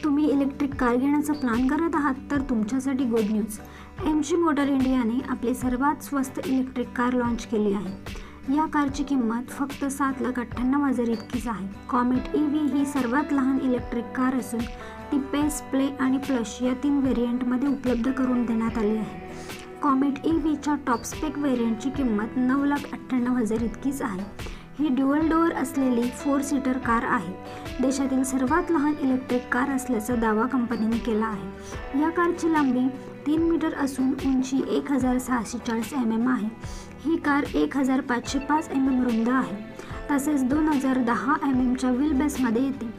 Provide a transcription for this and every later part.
तुम्ही electric car घेण्याचा plan करत आहात तर तुमच्यासाठी गुड न्यूज. MG मोटर इंडियाने आपली सर्वात स्वस्त इलेक्ट्रिक कार लॉन्च केली आहे. या कारची किंमत फक्त 7,98,000 इतकीच आहे. कॉमेट EV ही सर्वात लहान इलेक्ट्रिक कार असून ती पेस, प्ले आणि प्लस या 3 व्हेरियंटमध्ये उपलब्ध करून देण्यात आली आहे. कॉमेट EVच्या टॉप स्पेक व्हेरियंटची किंमत 9,98,000 इतकीच आहे. ही ड्युअल डोअर असलेली 4 सीटर कार आहे. देशातील सर्वात लहान इलेक्ट्रिक कार असल्याचा दावा कंपनीने केला आहे. या कारची लांबी 3 मीटर असून उंची 1,640 mm आहे. ही कार 1,505 mm रुंद आहे. तसेच 2,010 mmच्या व्हील बेसमध्ये येते.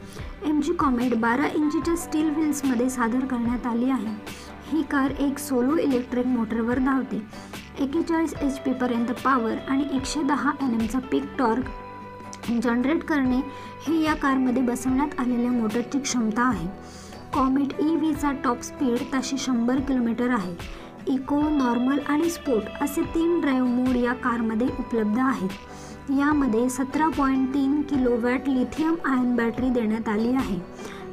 MG कॉमेट 12 इंचीच्या स्टील व्हील्समध्ये सादर करण्यात आली आहे. ही कार एक सोलो इलेक्ट्रिक मोटरवर धावते. 41 HP पर्यंत पॉवर आणि 110 Nmचा पीक टॉर्क जनरेट करणे ही या कारमध्ये बसवण्यात आलेल्या मोटरची क्षमता आहे. कॉमेट EVचा टॉप स्पीड ताशी 100 km आहे. इको, नॉर्मल आणि स्पोर्ट असे 3 ड्राईव्ह मोड या कारमध्ये उपलब्ध आहेत. यामध्ये 17.3 किलोवॅट लिथियम आयन बॅटरी देण्यात आली आहे.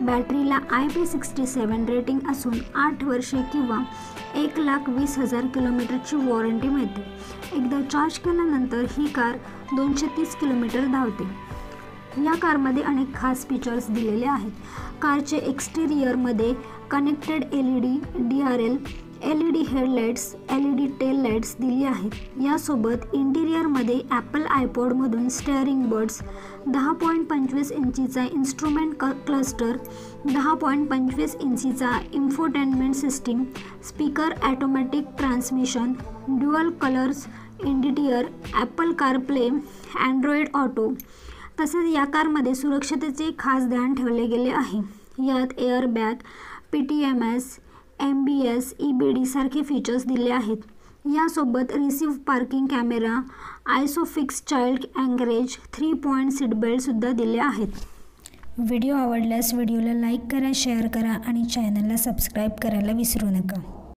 बॅटरीला IP67 रेटिंग असून 8 वर्षे किंवा 1,20,000 किलोमीटरची वॉरंटी मिळते. एकदा चार्ज केल्यानंतर ही कार 230 किलोमीटर धावते. या कारमध्ये अनेक खास फीचर्स दिलेले आहेत. कारचे एक्सटेरियरमध्ये connected LED, DRL, LED headlights, LED tail lights दिली आहेत. यासोबत इंटिरियरमध्ये ॲपल आयपॉडमधून स्टेअरिंग बर्ड्स, 10.25 इंचीचा इन्स्ट्रुमेंट क्लस्टर, 10.25 इंचीचा infotainment system, speaker, automatic transmission, dual colours interior, Apple CarPlay, Android auto. तसेच या कारमध्ये सुरक्षतेचे खास ध्यान ठेवले गेले आहे. यात एअरबॅग, PTMS, MBS, EBD सारखे फीचर्स दिले आहेत. यासोबत reverse parking camera, ISOFIX child anchorage, 3 point seat बेल्टसुद्धा दिले आहेत. व्हिडिओ आवडल्यास व्हिडिओला लाईक करा, शेअर करा आणि चॅनलला सबस्क्राईब करायला विसरू नका.